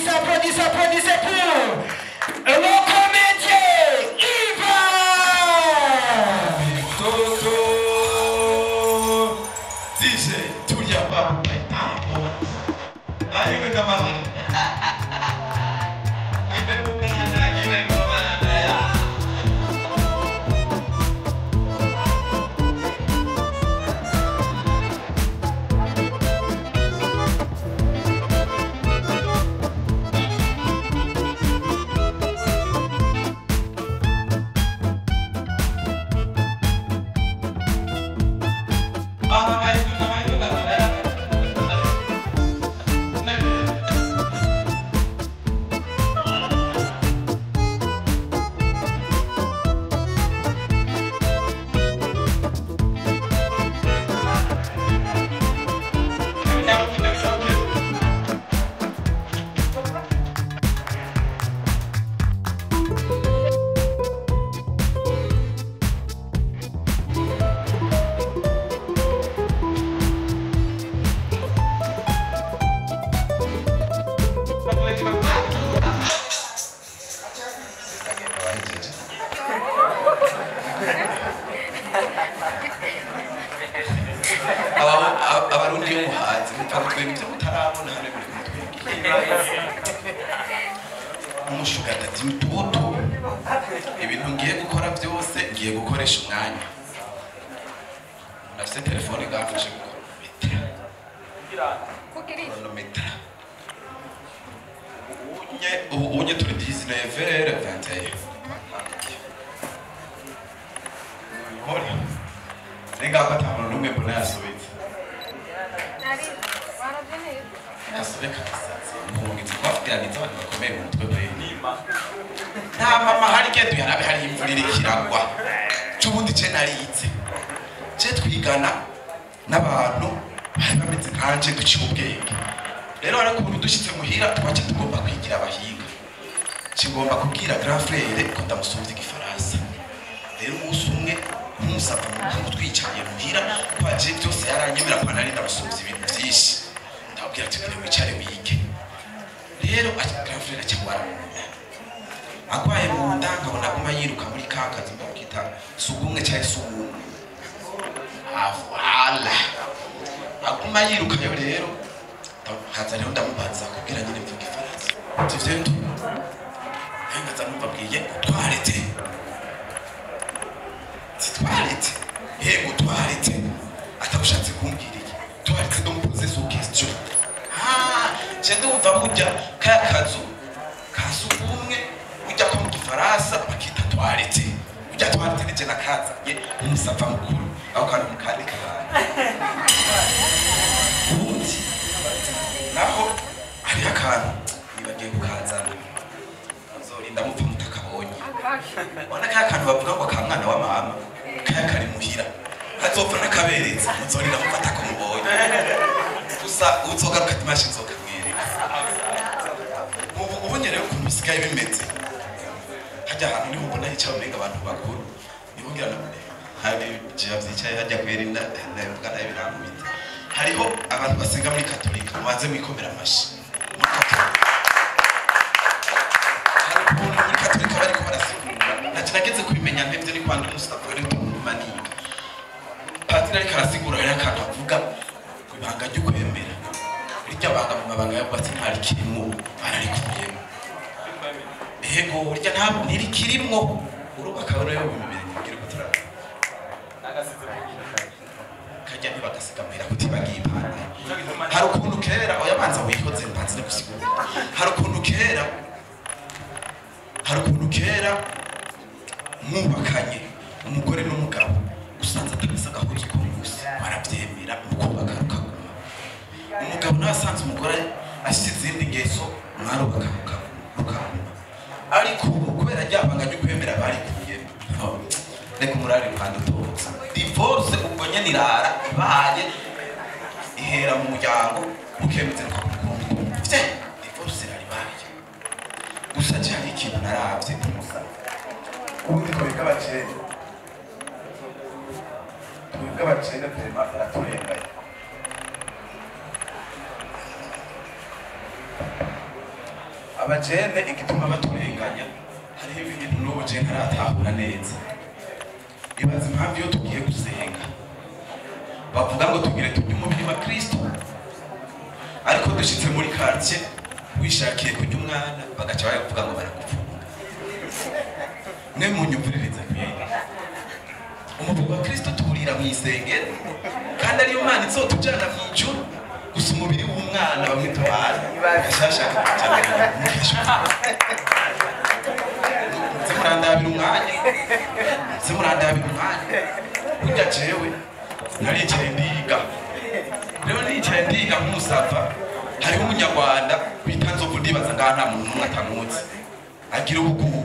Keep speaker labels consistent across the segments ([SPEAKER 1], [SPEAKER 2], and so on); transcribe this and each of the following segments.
[SPEAKER 1] applaudissez pour le comédien Ivan Toto DJ Tulia Babu Paitapo Ayo camarada abarundi yo muhanzi mutandukanye n'ibyo mutarabona hano muri umushugata ati mtoto ibintu ngiye gukora byose ngiye gukoresha umwanya nafite telefone gafashe gukora metero unye turi 19h21 Hori Nenga patamo numwe mbona yasobetse yasobeka mpungizi kwafira nitwa bakomeye mu mutwe bwe nima nta mama hari kedu yarabe hari imvura irikiragwa cyubundi ce naritse ce twigana n'abantu bari bameze kanje duci ubwenge rero ariko ubu dushitse muhira twace tugomba kwigira abahiga kigomba kubwira grand frère ko ndamusubye igifaransa rero umunsi umwe umusaba mu twicaye muhira kwaje byose yaranyemera kwa nari ndamusubye ibintu byinshi ndabwira ati kure wicare wige rero grand frère cyangwa akwaye mu ndanga bona kuma yiruka muri kakazi mbakita sugumwe cyane sugumwe avala akuma yiruka yo rero haza rero ndamubanza kubwira nyine mvuga ifaransa tivyo ntu hengaza mubabwiye twarete twarete yego twarete atabushatse kumbwira iki twarete domposer so question je ndumva mujya kakazu kasugumwe ujya ko mu gifaransa bakita twarete ujya twarete nije nakazanye umusava mukuru aho kandi mukandika ubundi naho hari akantu nibagiye kukazana azorinda mupfa mutakabonye wana kaya kantu bavuga ngo akamwana wa mama kaya kari muhira hazopfa nakaberetse muzorinda mufata ko mubonye gusa uzogaruka dimashi nzokamwereka ubu nyere ko bisigaye bimeze hajya ahantu niho mbona hicaye umenga abantu bakuru niho ngira none hari jiya vyicaye hajya kwerinda ndavuga nayo biramubita hariho abantu basenga muri katolika mubanze mwikomera amashi muri katolika bariko barasigura nakinageze kubimenya ntevyo ni kwandi Mustafa ari kumaniga patiri ariko arasigura hari akantu avuga ibanga ryo kwemera rijya banga mu mabanga yabatse ntari kirimo bararikuyemo ego rijya ntabwo niri kirimo urubaka rero bimubere kugira gutara kajya ntibagasiga amahera kutibagiye impano hari ukuntu kera oyabanza wikoze mbanze gusigura hari ukuntu kera mwubakanye umugore n'umugabo usanze atabisa gahuza ko gusa barabyemera uko bagaruka umugabo nasanze umugore ashyize izindi ngeso mwarubaka mukaguma ariko kubera ryabanga ryo kwemera bari kuye reka umurari kandi utotsa divorce ubwo nyene irara ibaye ihera mu muryango ukemeze ko vye divorce irari baye gusa cyane ikintu naravye ubundi twebwe abakene turema araturenganya abajene igituma baturenganya hariho ibintu n'ubu je ntaratahura neza. Ibaza impamvu iyo tugiye gusenga bavuga ngo tugire turye umubiri wa Kristo, ariko dushitse muri quartier wishakiye kurya umwana bagaca bavuga ngo baragufunga. Mwe munyumviririza kuyega umubiri wa Kristo tuburira mu isengero kandi ariyo Mana izotujana mu ijuru, gusa umubiri w'umwana bamwe tubana bashashaka kujana mu ijuru. Semurandabira umwanya burya jewe naricaye ndiga, rero nicaye ndiga nk'umusava. Hariho umunyarwanda bita Nzovu, ndibaza ngaha nta muntu n'umwe atamuzi, agira ubugugu.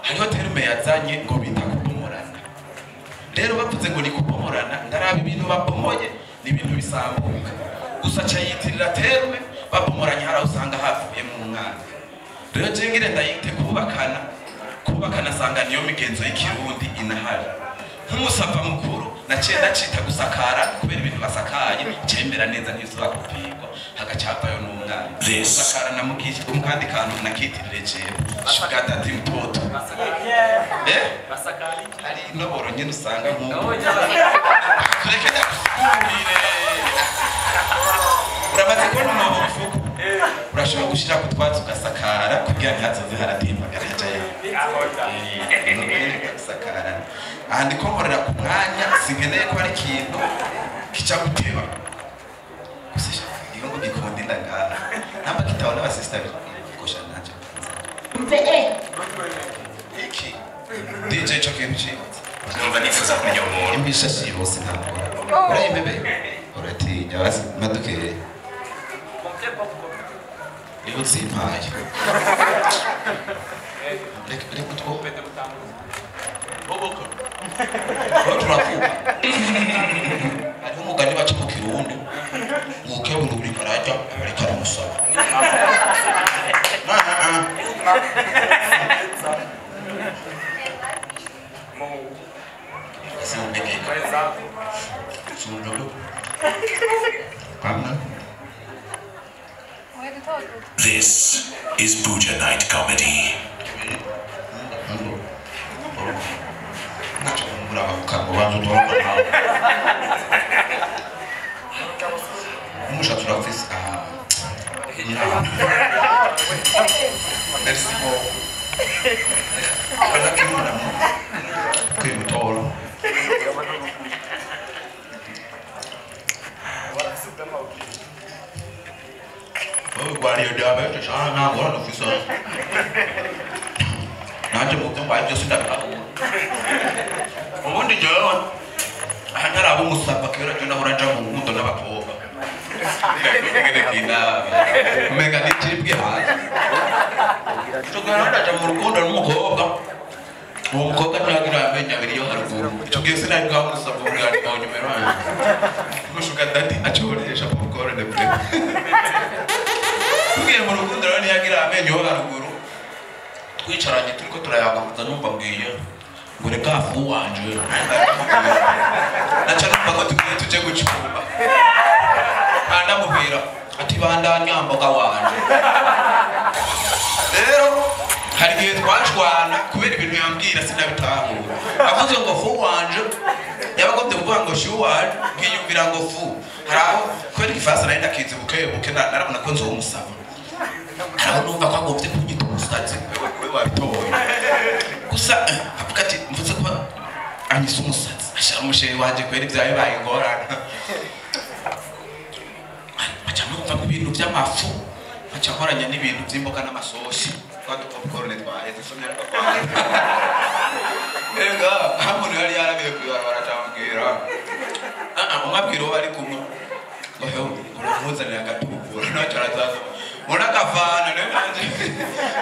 [SPEAKER 1] Hariho terme yazanye ngo bita kubomorana. Rero bavuze ngo ni kubomorana, ndaraba ibintu babomoye ni ibintu bisambuka, gusa cayitirira terme babomoranye hari usanga havuye mu mwana. Rero je ngire ndayite kubakana sanga niyo migenzo y'ikirundi inahari. Nk'umusava mukuru naciye ndacita gusakara kubera ibintu basakaye cembera neza ntizuba kupigwa hagacapayo n'umwana. Gusakara namukije umukandi kantu nakitirire jewe shugata ati mtoto basakari ari noboro nyene usanga nk'uko kureke ndakusigurire uramaze kubona umwobo mufuko urashobora gushira ku twatsi ugasakara kugira ntihazoze haratemba garajaye gusakara. Aha ndiko nkorera ku mwanya sinkeneye ko hari ikintu kica guteba gusa iyo ngo gikundi ndangara namba kitabona abasista bikosha nanje iki DJ cyo kintu ki numva nifuza kumenya umuntu imbisha si bose ntabwo urayimebe uratinya basi madukeye iyo utsimpaye reka utwope boboko turavuga hariho umugani baca mu kirundi ngukebura buri karajya ariko aramusaba.
[SPEAKER 2] This is Buja Night Comedy.
[SPEAKER 1] Umushatsi urafise merci beaucoup kwimutoro gwariye diabetes ntabwo urafise nanje mu byumba byose ndabikabura ubundi jewe ahantaraba umusapa kera cyo nahora nja mu nkundo n'abakobwa mega n'ikibwe hasi tugana ndaja mu rukundo n'umukobwa uwo mukobwa ntagira amenya abiri yo haruguru tugiye sinari bwa musapa bwari bwa numero mushuka dati achoresha popcorn de pre tugiye mu rukundo rero ntiyagira amenyo yo haruguru twicaranye turiko turayaguza numva mbwiye ngo reka afu wanje naca numva ko tugiye tuje gucumba ndamubwira ati bandanya mboga wanje. Rero hari igihe twashwana kubera ibintu yambwira sinabitahura, avuze ngo fu wanje yabagombye kuvuga ngo shu wanje nkiyumvira ngo fu haraho kubera igifasa nari ndakize buke narabona ko nzo umusaba haraho numva ko agombye kunyita umusazi wewe wabitoboye gusa avuga ati mvuze ko anyise umusazi ashaka umushehe wanje kwera ibyaye bayingorana acha numva ibintu by'amafu acha nkoranya n'ibintu by'imboga n'amasosi kwadu popcorn twaye dusomye kwa ega hamwe yari yarabiye kwibara cyambwira umabwiro bari kumwe ngo he uramuzanira agatubura nacho arazaza mona kafana nanje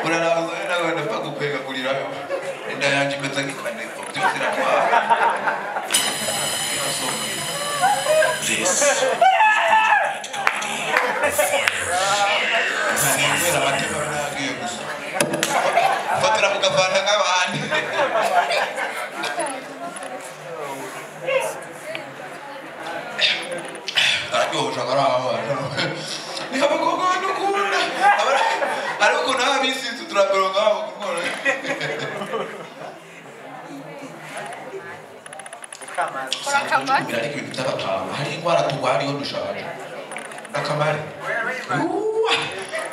[SPEAKER 1] urarabuza nawe ndapfa gukwega kurirayo enda yanje meze ngikane byose rakwa
[SPEAKER 2] This
[SPEAKER 1] Fotoğraf bu kafanı kavan. Aduh, sekarang apa? Ni apa kau turagoronga wabo kumoro
[SPEAKER 3] Kamari
[SPEAKER 1] ariko ibintu by'abatama hari indwara turwariho dushaje akamari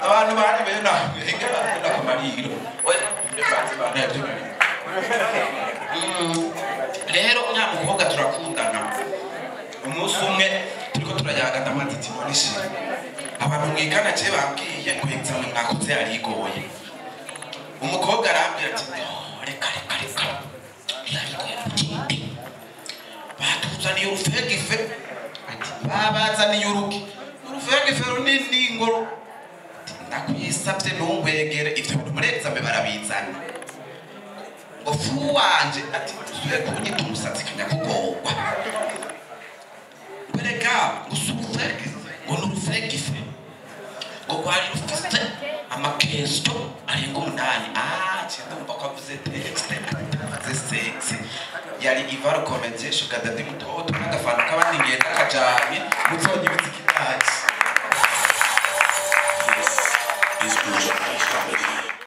[SPEAKER 1] abantu bari bena akamariro rero nta mukobwa turakundana umunsi umwe turiko turayaga ndamaze ati none shira abantu mwigana je bambwiye ko exam mwakoze arigoye umukobwa arambwira ati reka batuzaniye urufegife ati babazaniye urufegife runini ngoro ndakwisabye ntungwegere ivyo bintu muri exam barabizana ngo fu wanje ati usuye kunyita umusatsi kanyakugorwa bereka usufegife ngo n'urufegife ngo kwari rufite amakesto arenga 8 ndumva ko avuze texte avuze sexe yari ivaro comedy shuga dadi mutoto n'agafana kabandi ngenda kajanye muzonye bitiki